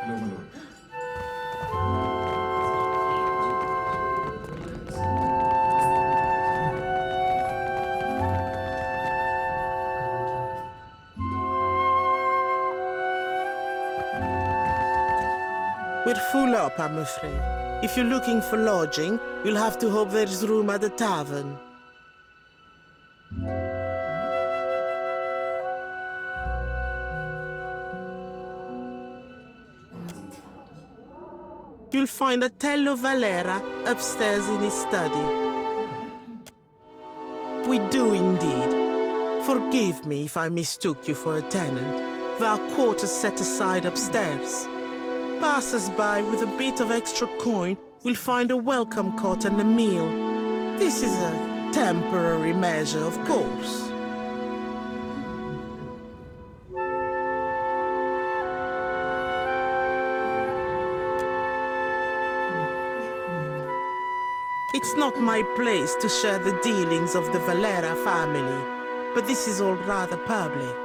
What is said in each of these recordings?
Hello, my lord. We're full up, I'm afraid. If you're looking for lodging, you'll have to hope there's room at the tavern. You'll find Otello Valera upstairs in his study. We do indeed. Forgive me if I mistook you for a tenant. There are quarters set aside upstairs. Passers-by with a bit of extra coin will find a welcome cot and a meal. This is a temporary measure, of course. It's not my place to share the dealings of the Valera family, but this is all rather public.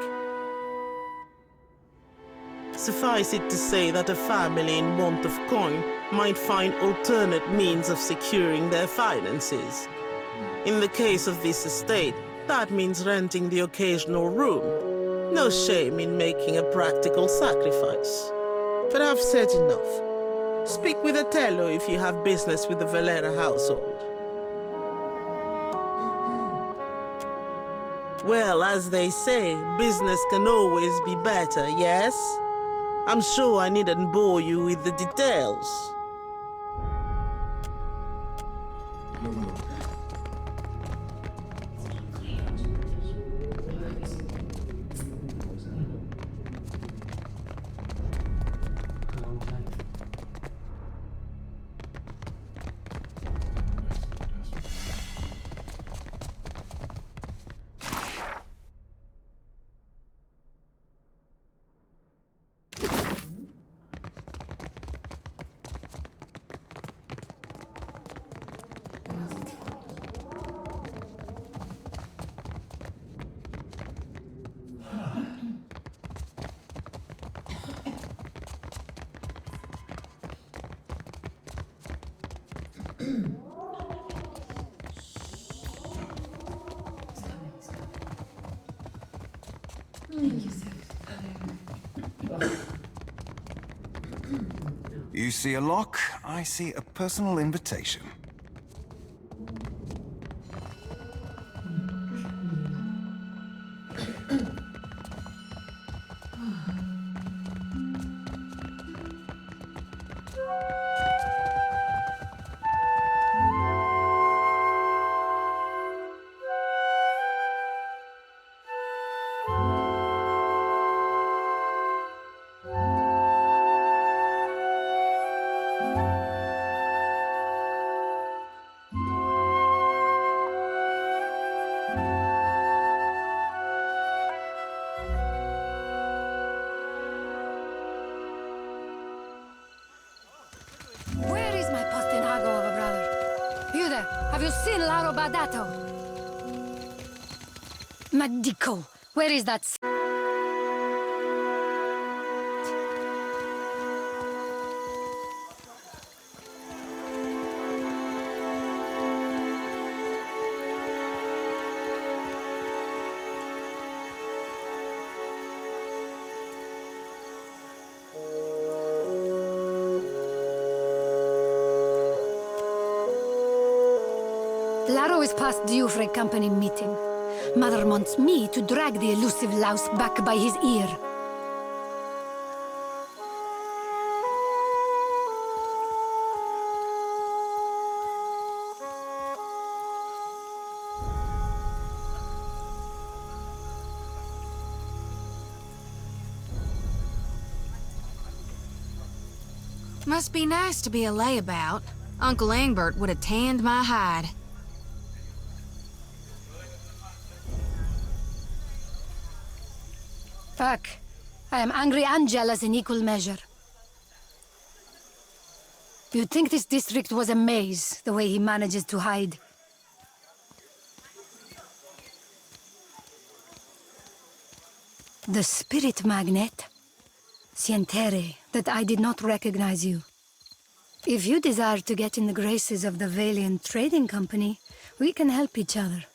Suffice it to say that a family in want of coin might find alternate means of securing their finances. In the case of this estate, that means renting the occasional room. No shame in making a practical sacrifice. But I've said enough. Speak with Otello if you have business with the Valera household. Well, as they say, business can always be better, yes? I'm sure I needn't bore you with the details. Hello, my lord. You see a lock, I see a personal invitation. Where is my postinago of a brother? You there, have you seen Laro Badato? Madico, where is that? Laro is past due for a company meeting. Mother wants me to drag the elusive louse back by his ear. Must be nice to be a layabout. Uncle Angbert would have tanned my hide. Fuck. I am angry and jealous in equal measure. You'd think this district was a maze, the way he manages to hide. The spirit magnet. Sientere, that I did not recognize you. If you desire to get in the graces of the Valiant Trading Company, we can help each other.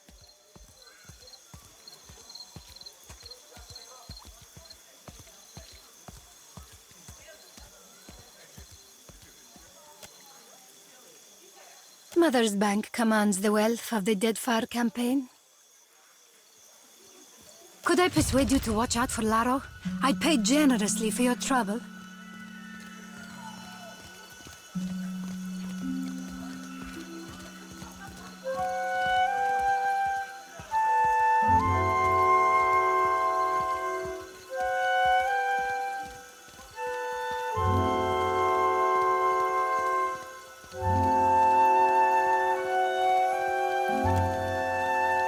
Mother's Bank commands the wealth of the Deadfire campaign. Could I persuade you to watch out for Laro? I'd pay generously for your trouble.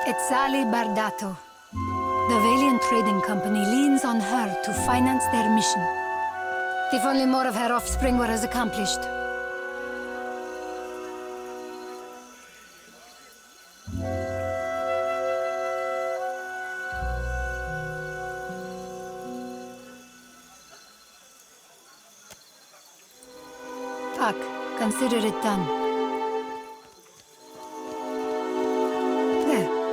It's Ali Bardato. The Valiant Trading Company leans on her to finance their mission. If only more of her offspring were as accomplished. Ak, consider it done. There.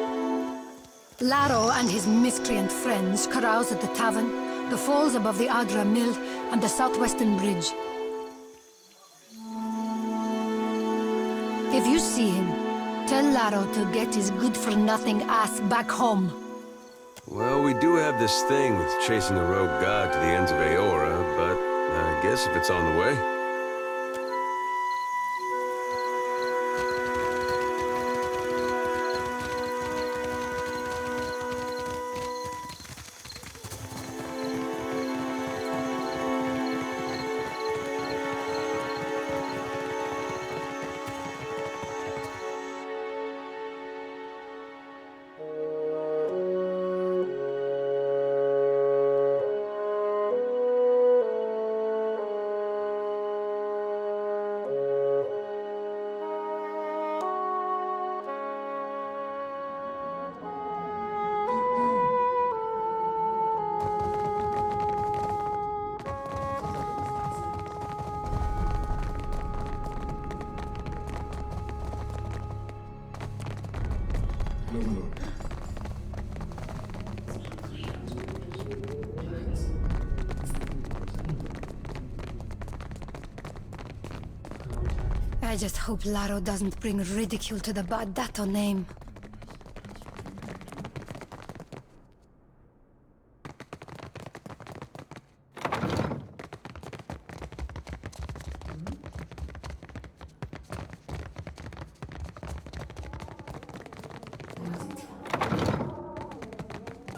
Laro and his miscreant friends carouse at the tavern, the falls above the Agra Mill, and the southwestern bridge. If you see him, tell Laro to get his good-for-nothing ass back home. Well, we do have this thing with chasing the rogue god to the ends of Aora, but I guess if it's on the way. Lómalo. I just hope Laro doesn't bring ridicule to the Bardato name.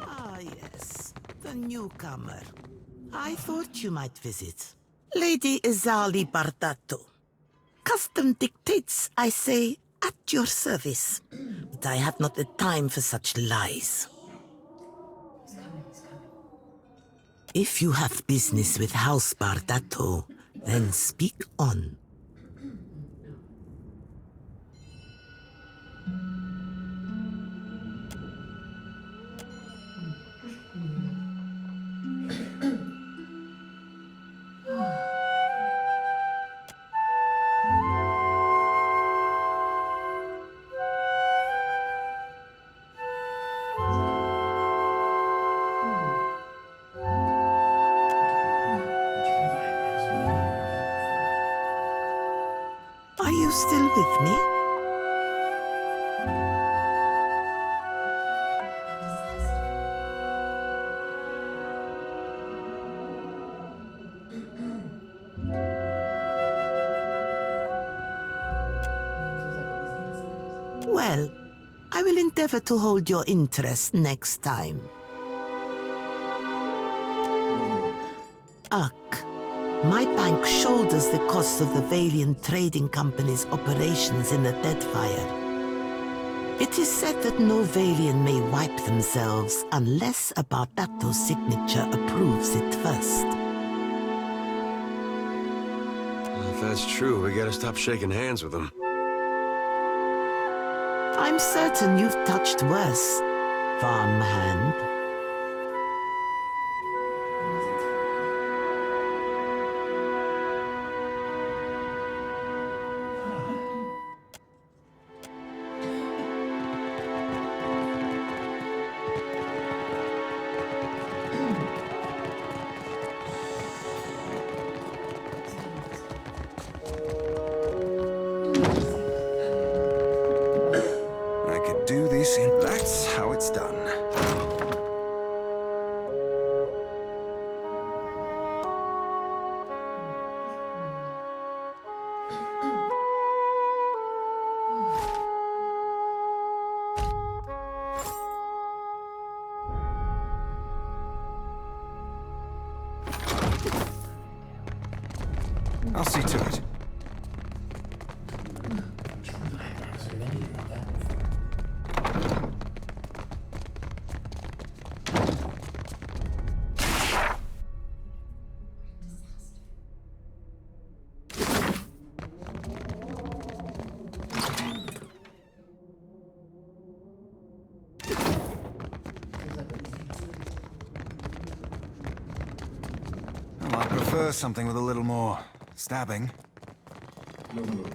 Ah, yes. The newcomer. I thought you might visit. Lady Izali Bardato. Custom dictates, I say, at your service. But I have not the time for such lies. If you have business with House Bardato, then speak on. Are you still with me? Well, I will endeavor to hold your interest next time. Ugh. My bank shoulders the cost of the Valiant Trading Company's operations in the Deadfire. It is said that no Valiant may wipe themselves unless a Bardato signature approves it first. If that's true, we gotta stop shaking hands with them. I'm certain you've touched worse, farmhand. it's done. I'll see to it. Well, I prefer something with a little more stabbing. Lómalo.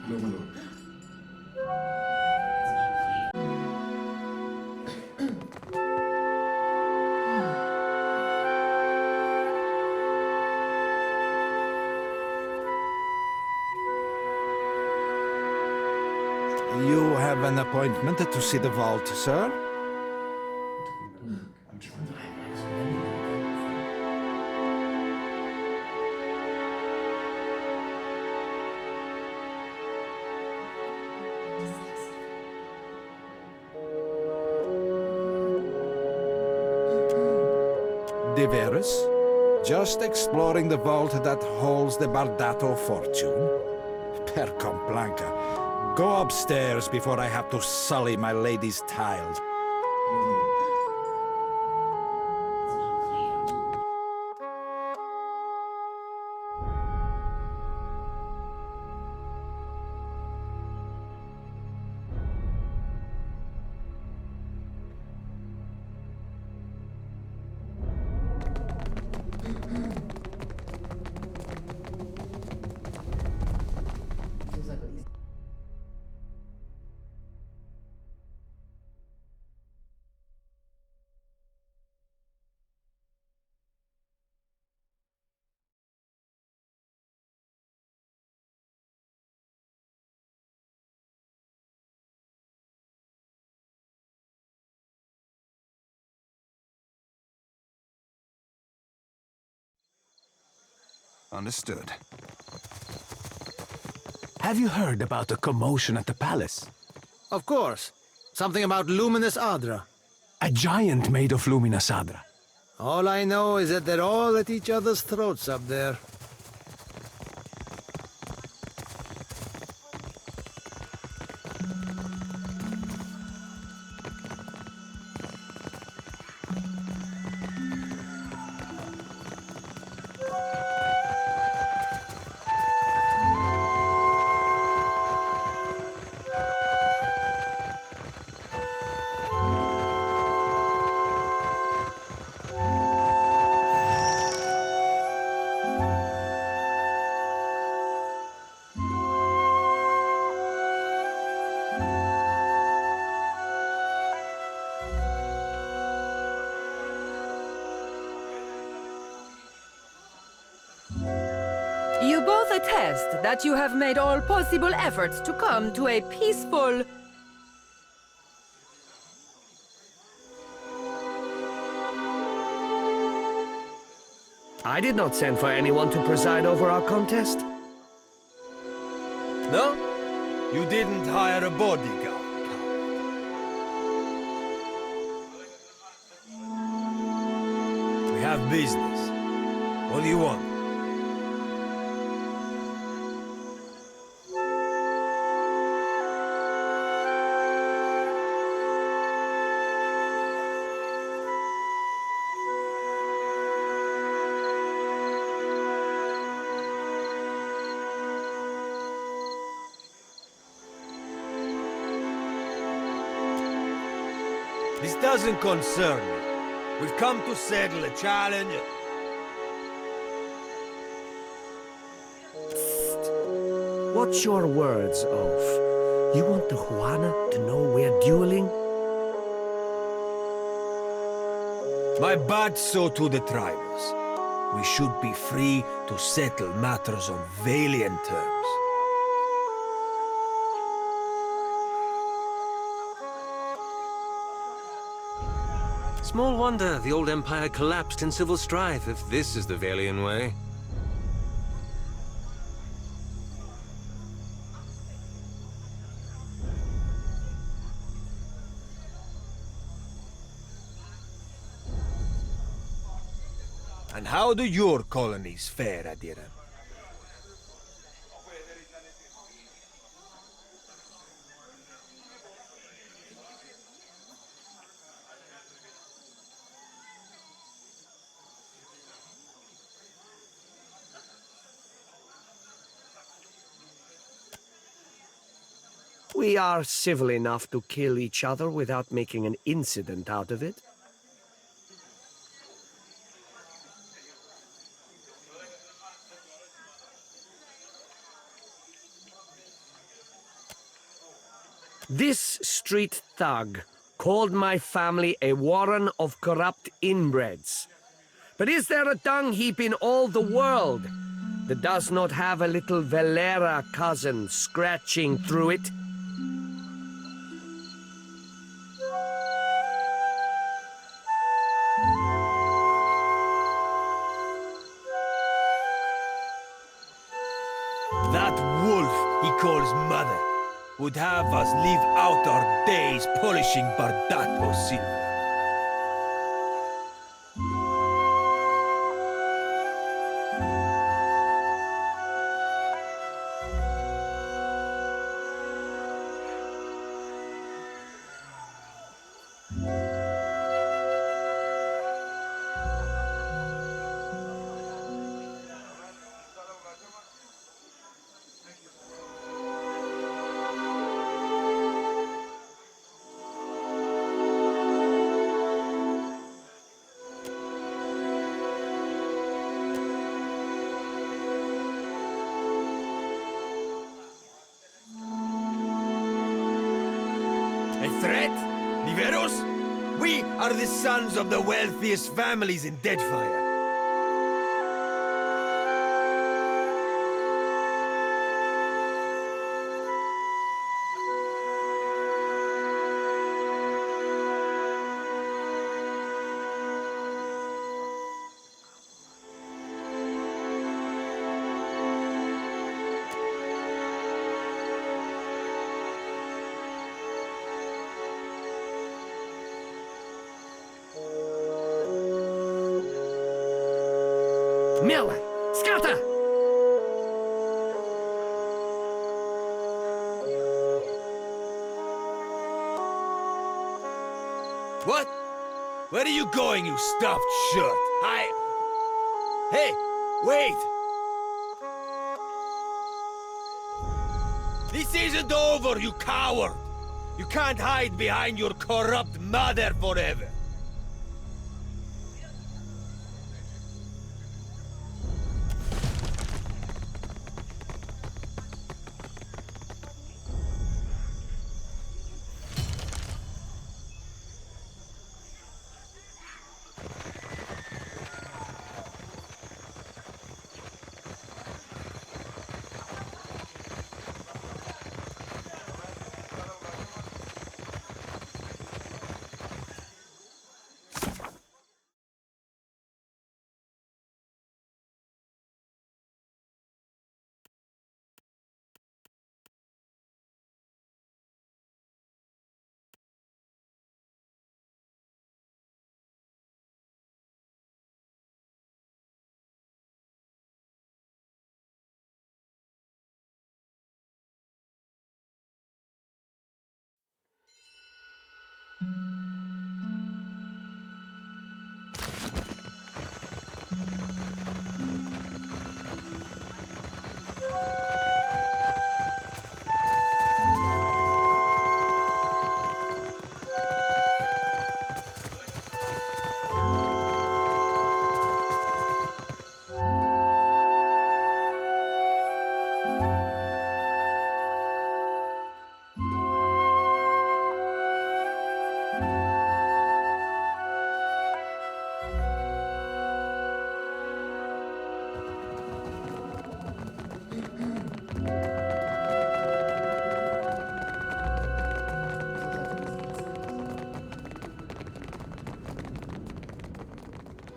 Lómalo. You have an appointment to see the vault, sir? Diveris? Just exploring the vault that holds the Bardato fortune? Per Complanca. Go upstairs before I have to sully my lady's tiles. Understood. Have you heard about the commotion at the palace? Of course. Something about Luminous Adra. A giant made of luminous Adra. All I know is that they're all at each other's throats up there. You both attest that you have made all possible efforts to come to a peaceful... I did not send for anyone to preside over our contest. No? You didn't hire a bodyguard. We have business. What do you want? doesn't concern me. We've come to settle a challenge. What's your words, Oaf? You want the Juana to know we're dueling? My bad so to the tribals. We should be free to settle matters on Valiant terms. Small wonder the old empire collapsed in civil strife if this is the Valian way. And how do your colonies fare, Adira? We are civil enough to kill each other without making an incident out of it. This street thug called my family a warren of corrupt inbreds. But is there a dung heap in all the world that does not have a little Valera cousin scratching through it? That wolf he calls mother would have us live out our days polishing Bardato silver. A threat? Niveros? We are the sons of the wealthiest families in Deadfire. Miller! Scatter! What? Where are you going, you stuffed shirt? Hey, wait! This isn't over, you coward! You can't hide behind your corrupt mother forever!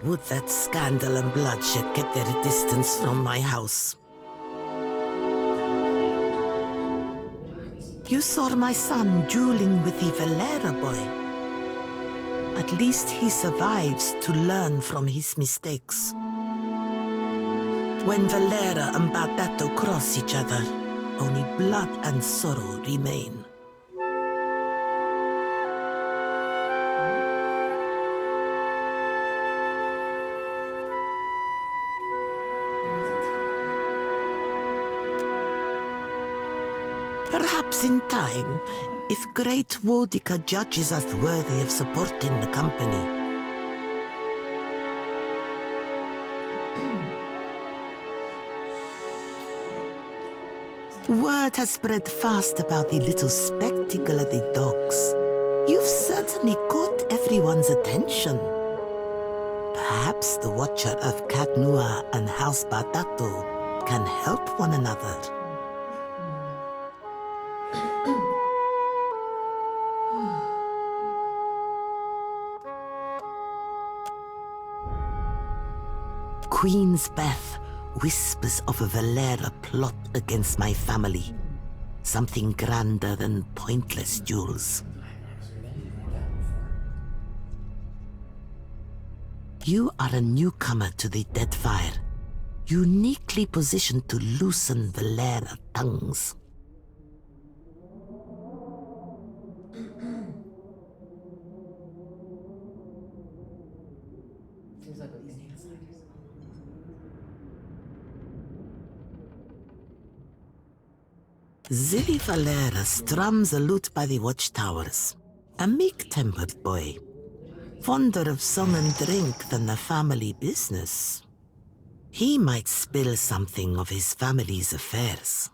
Would that scandal and bloodshed kept at a distance from my house. You saw my son dueling with the Valera boy. At least he survives to learn from his mistakes. When Valera and Bardato cross each other, only blood and sorrow remain. Perhaps in time, if great Wodica judges us worthy of supporting the company. Word has spread fast about the little spectacle of the dogs. You've certainly caught everyone's attention. Perhaps the Watcher of Cadnua and House Bardato can help one another. Queen's Beth whispers of a Valera plot against my family. Something grander than pointless duels. You are a newcomer to the Deadfire, uniquely positioned to loosen Valera tongues. Zilli Valera strums a lute by the watchtowers. A meek-tempered boy. Fonder of song and drink than the family business. He might spill something of his family's affairs.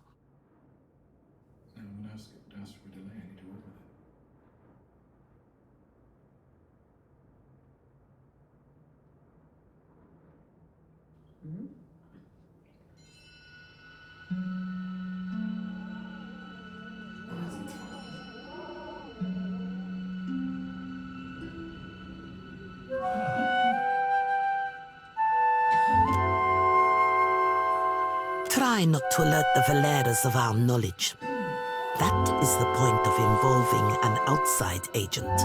Try not to alert the Valeras of our knowledge. That is the point of involving an outside agent.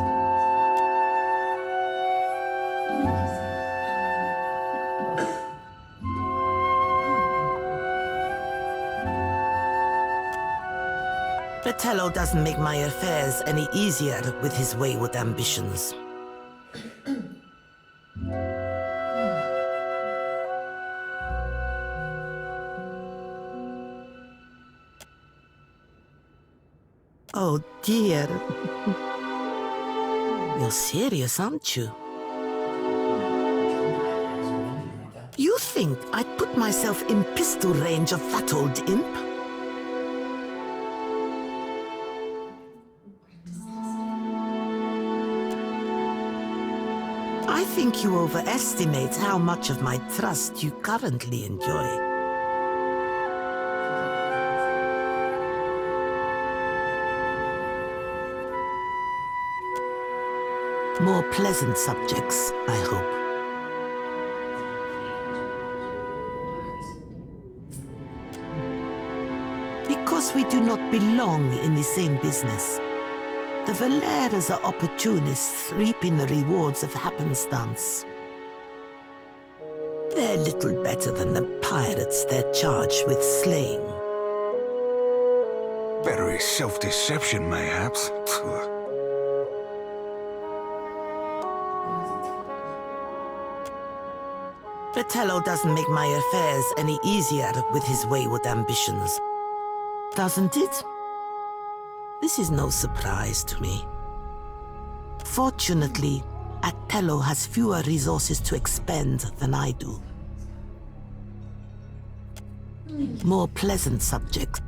Fratello doesn't make my affairs any easier with his wayward ambitions. Oh dear. You're serious, aren't you? You think I'd put myself in pistol range of that old imp? I think you overestimate how much of my trust you currently enjoy. More pleasant subjects, I hope. Because we do not belong in the same business. The Valeras are opportunists reaping the rewards of happenstance. They're little better than the pirates they're charged with slaying. Very self-deception, mayhaps. Fratello doesn't make my affairs any easier with his wayward ambitions. Doesn't it? This is no surprise to me. Fortunately, Attello has fewer resources to expend than I do. More pleasant subjects.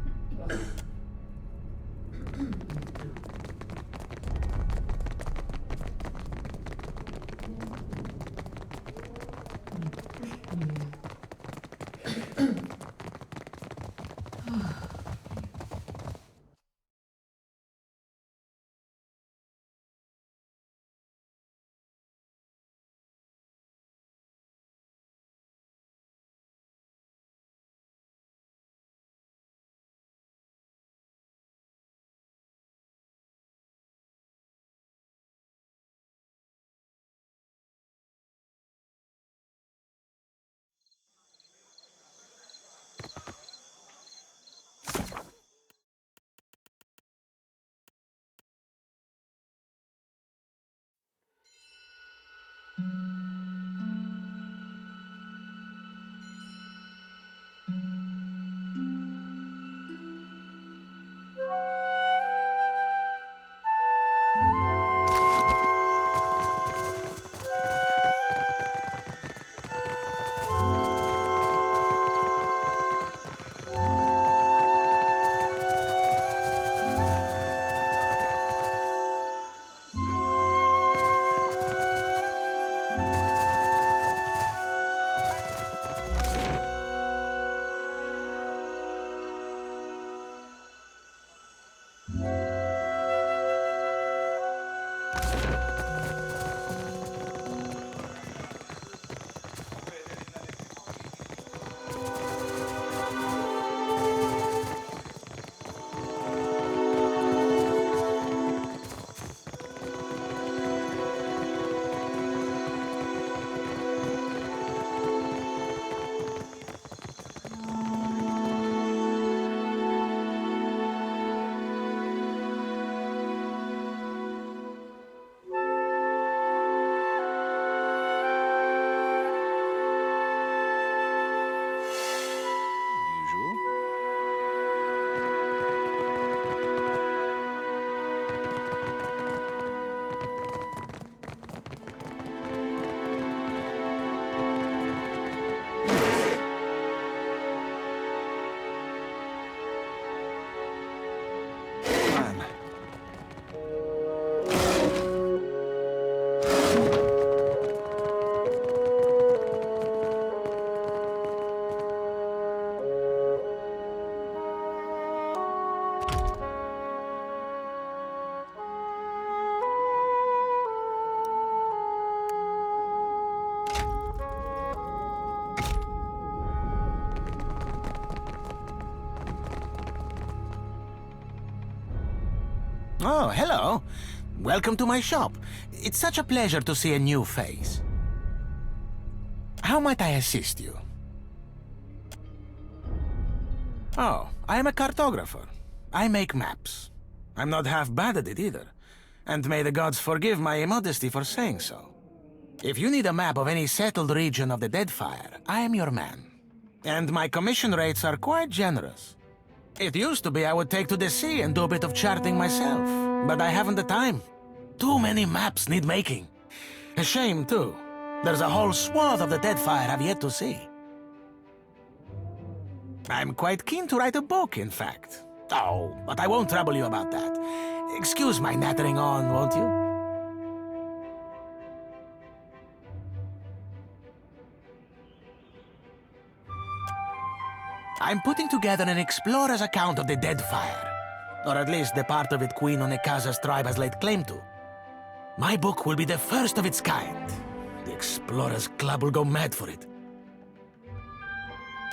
Oh, hello. Welcome to my shop. It's such a pleasure to see a new face. How might I assist you? Oh, I am a cartographer. I make maps. I'm not half bad at it either. And may the gods forgive my immodesty for saying so. If you need a map of any settled region of the Deadfire, I am your man. And my commission rates are quite generous. It used to be I would take to the sea and do a bit of charting myself, but I haven't the time. Too many maps need making. A shame, too. There's a whole swath of the Deadfire I've yet to see. I'm quite keen to write a book, in fact. Oh, but I won't trouble you about that. Excuse my nattering on, won't you? I'm putting together an explorer's account of the Deadfire. Or at least the part of it Queen Onekaza's tribe has laid claim to. My book will be the first of its kind. The Explorers Club will go mad for it.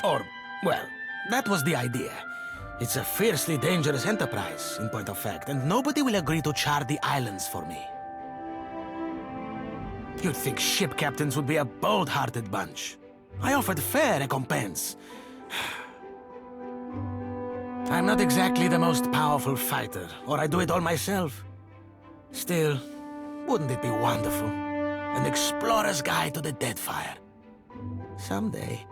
Or, well, that was the idea. It's a fiercely dangerous enterprise, in point of fact, and nobody will agree to chart the islands for me. You'd think ship captains would be a bold-hearted bunch. I offered fair recompense. I'm not exactly the most powerful fighter, or I do it all myself. Still, wouldn't it be wonderful? An explorer's guide to the Deadfire. Someday.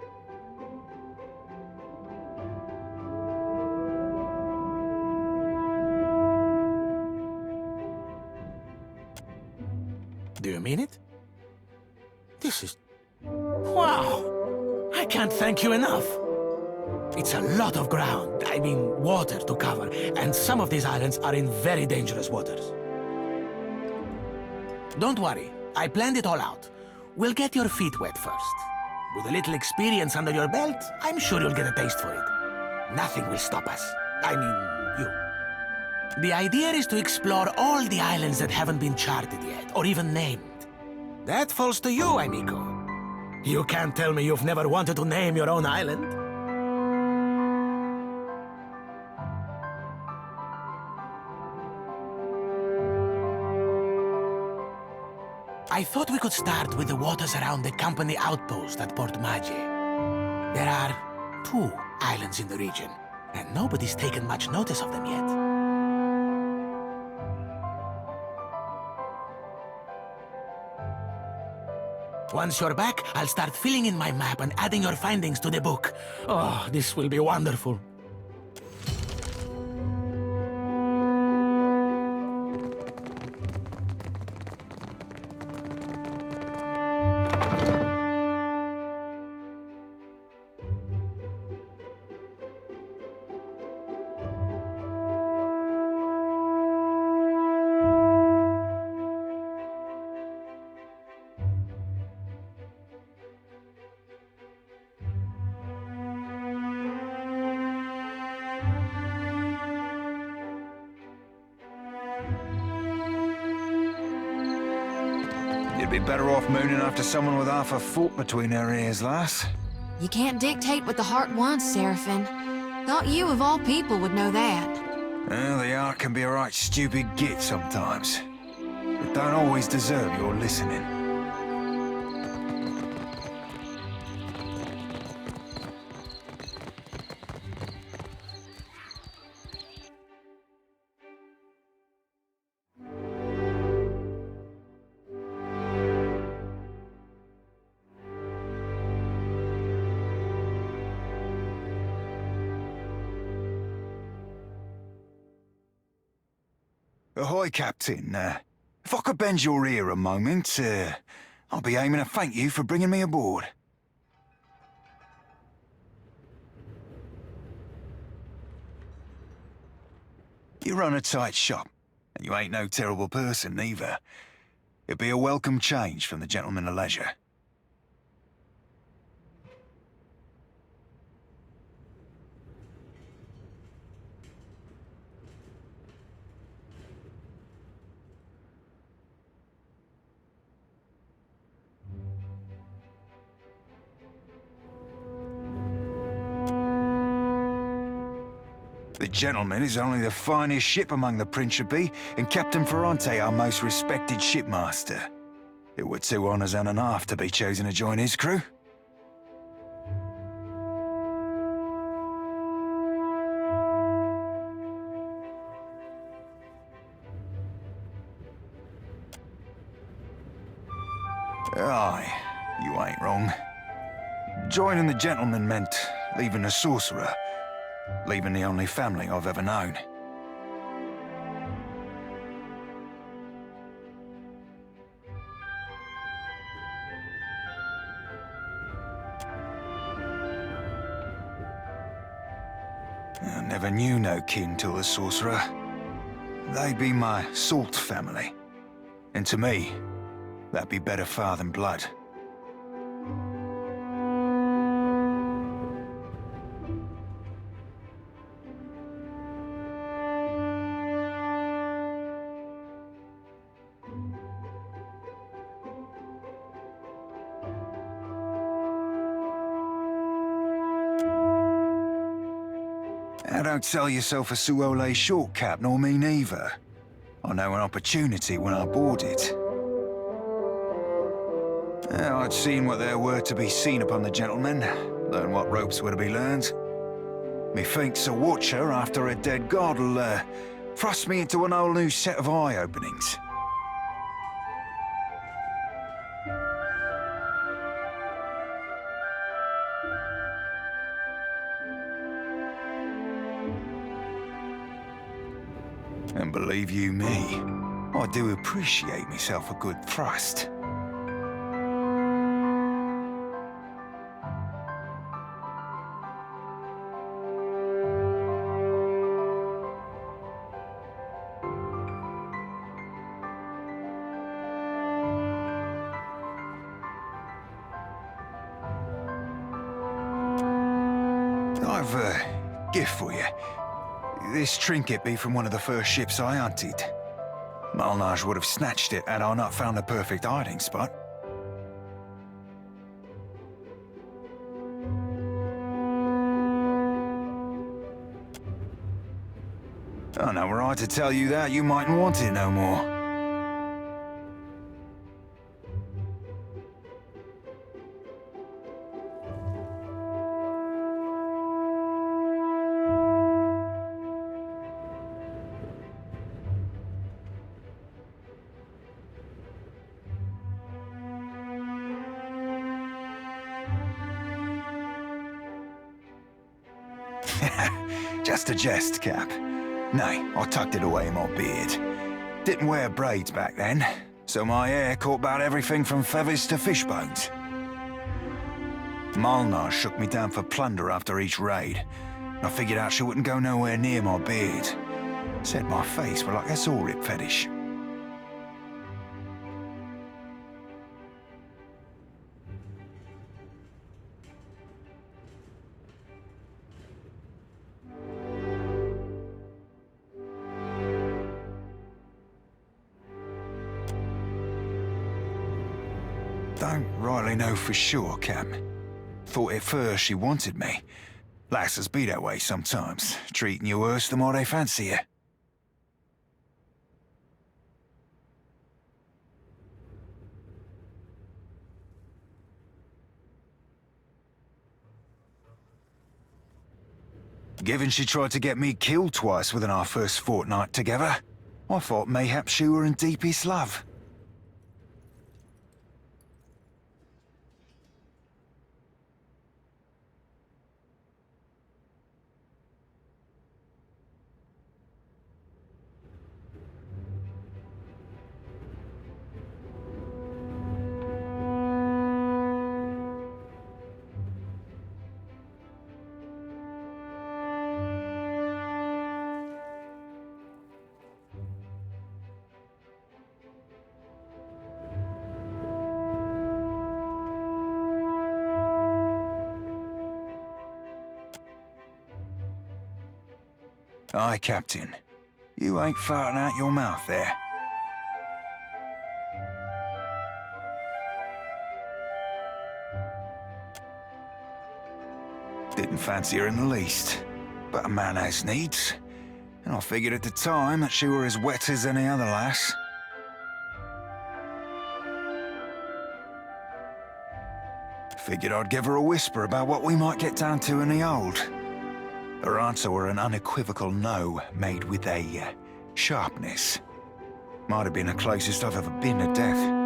Do you mean it? This is... Wow! I can't thank you enough. It's a lot of ground, I mean water to cover, and some of these islands are in very dangerous waters. Don't worry, I planned it all out. We'll get your feet wet first. With a little experience under your belt, I'm sure you'll get a taste for it. Nothing will stop us. I mean, you. The idea is to explore all the islands that haven't been charted yet, or even named. That falls to you, amigo. You can't tell me you've never wanted to name your own island. I thought we could start with the waters around the company outpost at Port Maggi. There are 2 islands in the region, and nobody's taken much notice of them yet. Once you're back, I'll start filling in my map and adding your findings to the book. Oh, this will be wonderful. You'd be better off mooning after someone with half a foot between her ears, lass. You can't dictate what the heart wants, Seraphin. Thought you, of all people, would know that. Well, the heart can be a right stupid git sometimes. But don't always deserve your listening. Ahoy, Captain. If I could bend your ear a moment, I'll be aiming to thank you for bringing me aboard. You run a tight shop, and you ain't no terrible person, either. It'd be a welcome change from the gentleman of leisure. The gentleman is only the finest ship among the Principi, and Captain Ferrante our most respected shipmaster. It were 2 honors and a half to be chosen to join his crew. Aye, you ain't wrong. Joining the gentleman meant leaving the sorcerer, leaving the only family I've ever known. I never knew no kin till the sorcerer. They'd be my salt family. And to me, that'd be better far than blood. Don't sell yourself a Suole short cap, nor me neither. I know an opportunity when I bought it. I'd seen what there were to be seen upon the gentleman, learn what ropes were to be learned. Methinks a watcher after a dead god'll thrust me into an whole new set of eye-openings. And believe you me, I do appreciate myself a good thrust. I've a gift for you. This trinket be from one of the first ships I hunted. Malnage would have snatched it had I not found the perfect hiding spot. I know were I to tell you that, you mightn't want it no more. Just a jest, Cap. Nay, I tucked it away in my beard. Didn't wear braids back then, so my hair caught about everything from feathers to fish bones. Malnar shook me down for plunder after each raid. I figured out she wouldn't go nowhere near my beard. Said my face were like a saw rip fetish. Don't rightly know for sure, Cap. Thought at first she wanted me. Lasses be that way sometimes, treating you worse the more they fancy you. Given she tried to get me killed twice within our first fortnight together, I thought mayhap she were in deepest love. Aye, Captain. You ain't farting out your mouth there. Didn't fancy her in the least. But a man has needs. And I figured at the time that she were as wet as any other lass. Figured I'd give her a whisper about what we might get down to in the hold. Her answer were an unequivocal no, made with a sharpness. Might have been the closest I've ever been to death.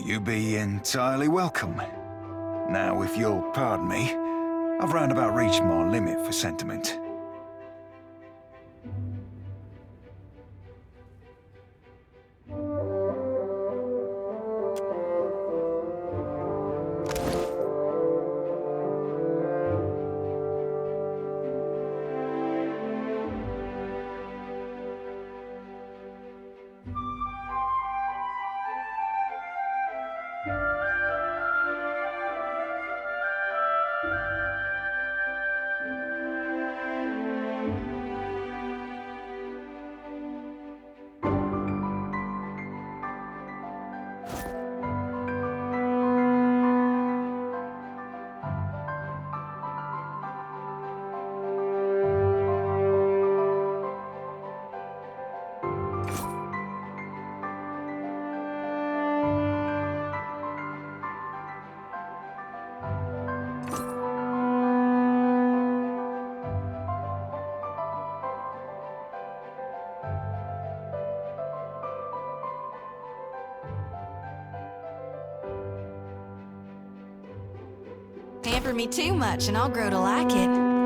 You be entirely welcome. Now, if you'll pardon me, I've roundabout reached my limit for sentiment. Pamper me too much and I'll grow to like it.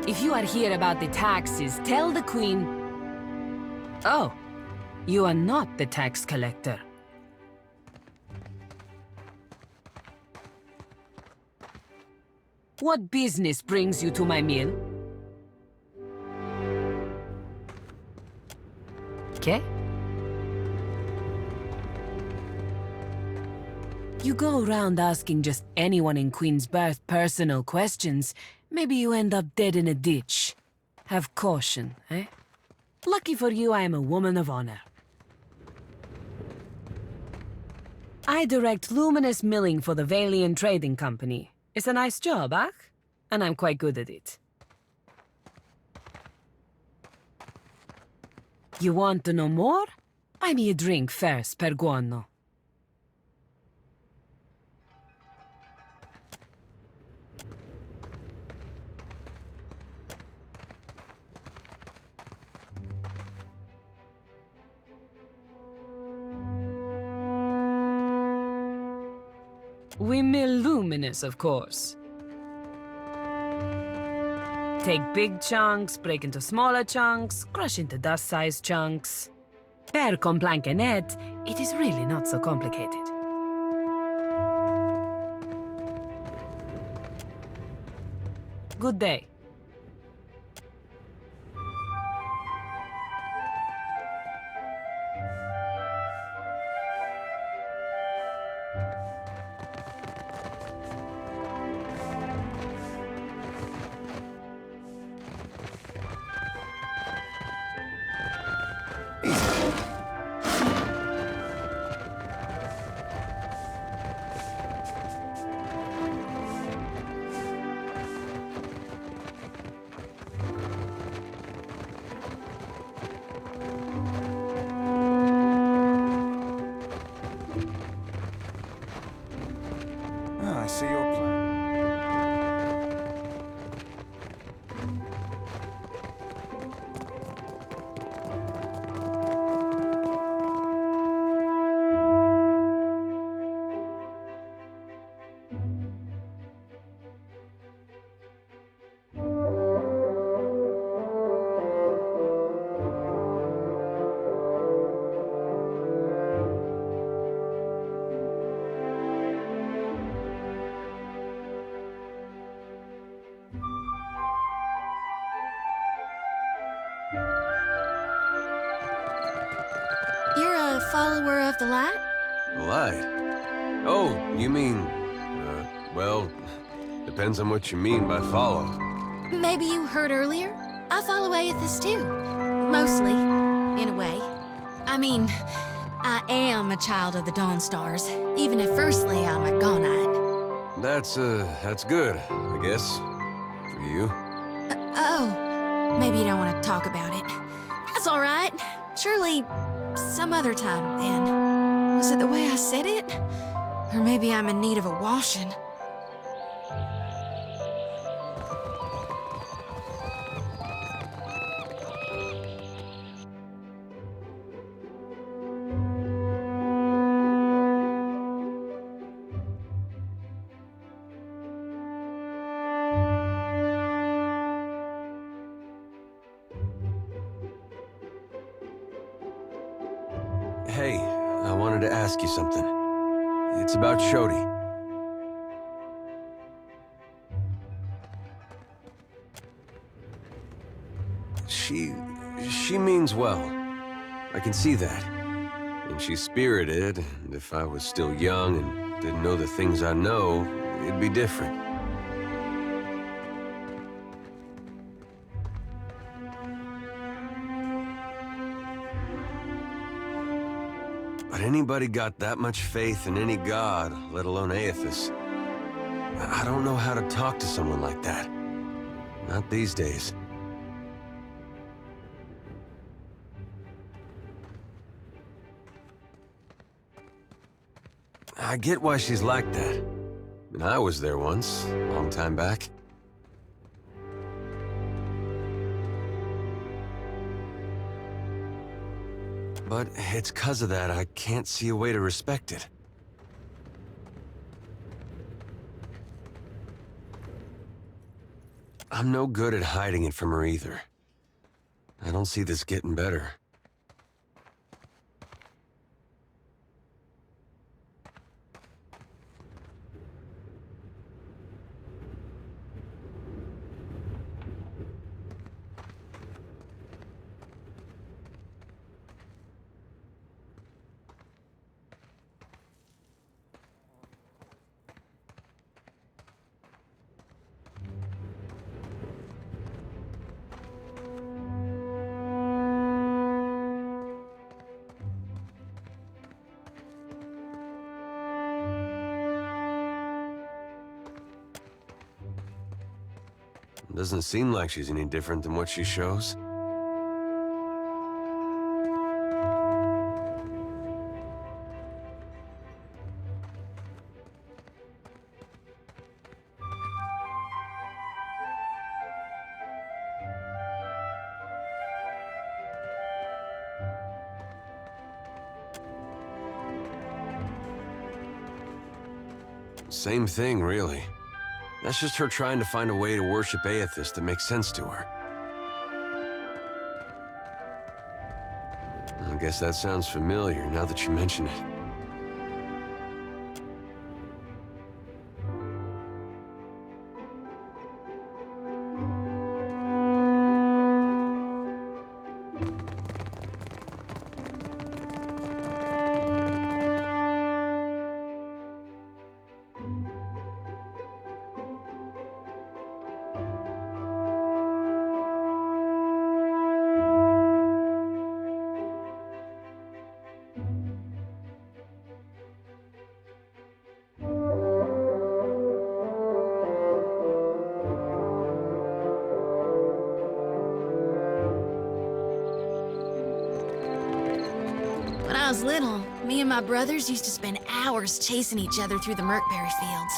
If you are here about the taxes, tell the Queen... Oh, you are not the tax collector. What business brings you to my mill? Okay? You go around asking just anyone in Queensberth personal questions, maybe you end up dead in a ditch. Have caution, eh? Lucky for you, I am a woman of honor. I direct luminous milling for the Valian Trading Company. It's a nice job, eh? And I'm quite good at it. You want to know more? Buy me a drink first, per guano. We mill luminous, of course. Take big chunks, break into smaller chunks, crush into dust-sized chunks. Per complanca net, it is really not so complicated. Good day. follower of the light? Light? Oh, you mean... well, depends on what you mean by follow. Maybe you heard earlier? I follow Aethys too. Mostly, in a way. I mean, I am a child of the Dawn Stars, even if firstly I'm a Gaunite. That's good, I guess. For you. Oh, maybe you don't want to talk about it. That's all right. Surely, some other time, then. Was it the way I said it? Or maybe I'm in need of a washing. Hey, I wanted to ask you something. It's about Shodi. She means well. I can see that. And she's spirited, and if I was still young and didn't know the things I know, it'd be different. But anybody got that much faith in any god, let alone Aethys? I don't know how to talk to someone like that. Not these days. I get why she's like that. And I was there once, a long time back. But it's 'cause of that I can't see a way to respect it. I'm no good at hiding it from her either. I don't see this getting better. Doesn't seem like she's any different than what she shows. Same thing, really. That's just her trying to find a way to worship Aethys that makes sense to her. I guess that sounds familiar now that you mention it. When I was little, me and my brothers used to spend hours chasing each other through the Merkberry fields.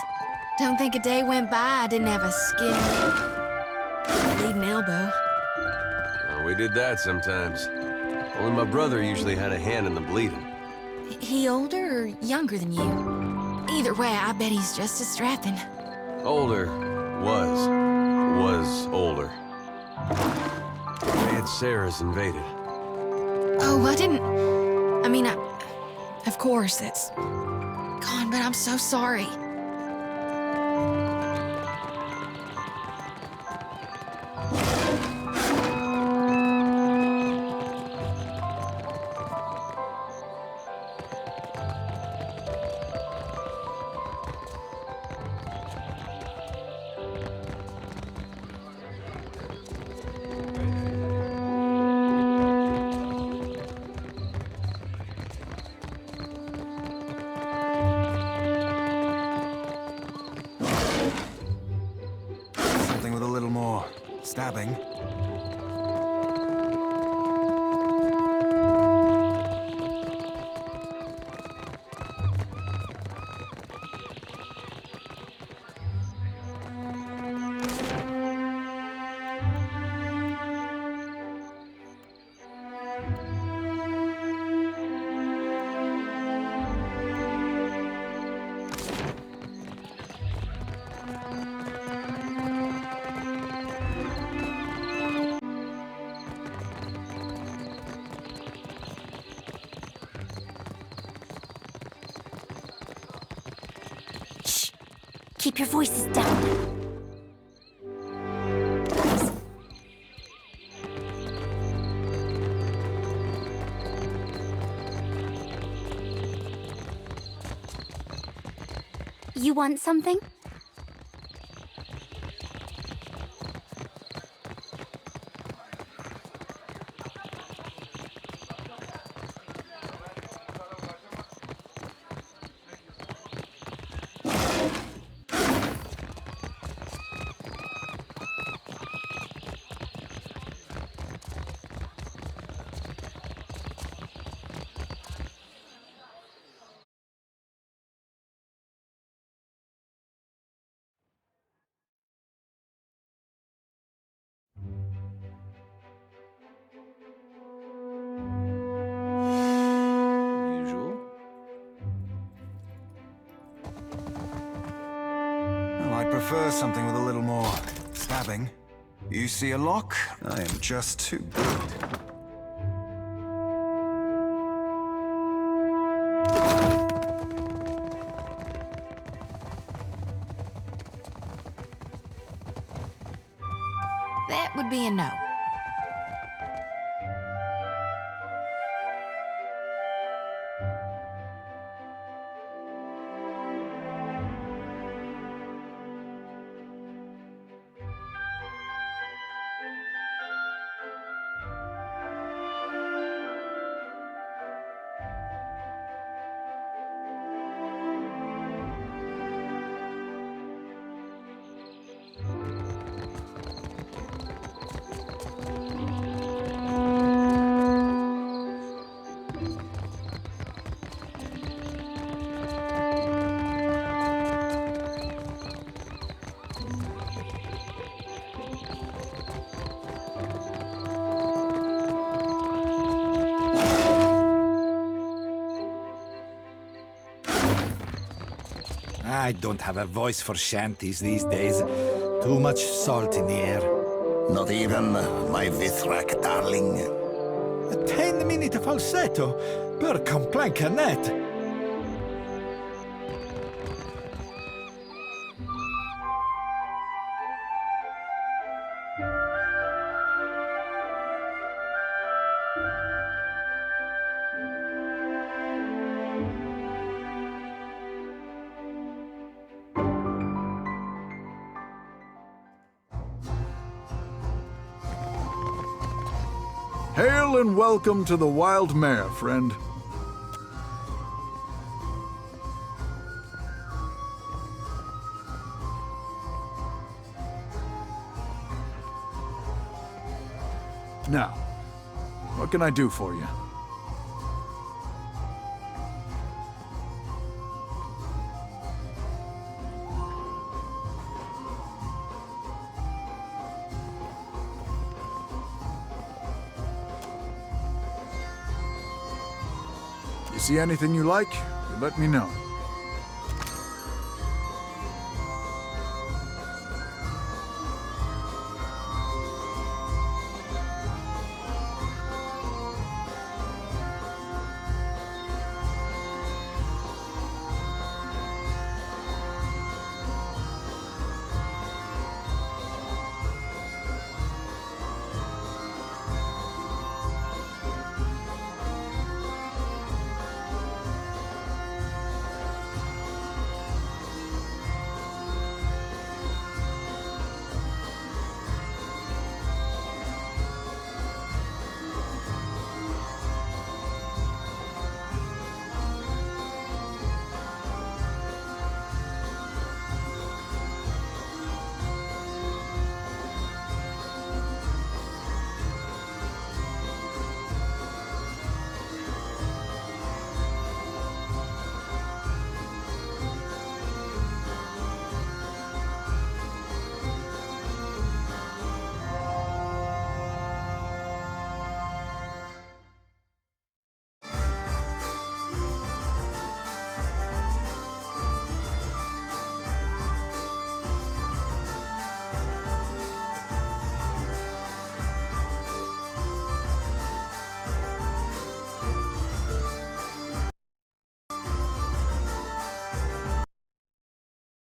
Don't think a day went by I didn't have a skin, a bleeding elbow. Well, we did that sometimes. Only my brother usually had a hand in the bleeding. He older or younger than you? Either way, I bet he's just as strapping. Older. Was older. Aunt Sarah's invaded. Oh, I didn't... I mean, of course, it's gone, but I'm so sorry. stabbing. Keep your voices down. You want something? Well, I'd prefer something with a little more stabbing. You see a lock? I am just too good. That would be a no. I don't have a voice for shanties these days. Too much salt in the air. Not even my Vithrak darling. A 10-minute falsetto per complanca net. Hail and welcome to the Wild Mare, friend. Now, what can I do for you? See anything you like, let me know.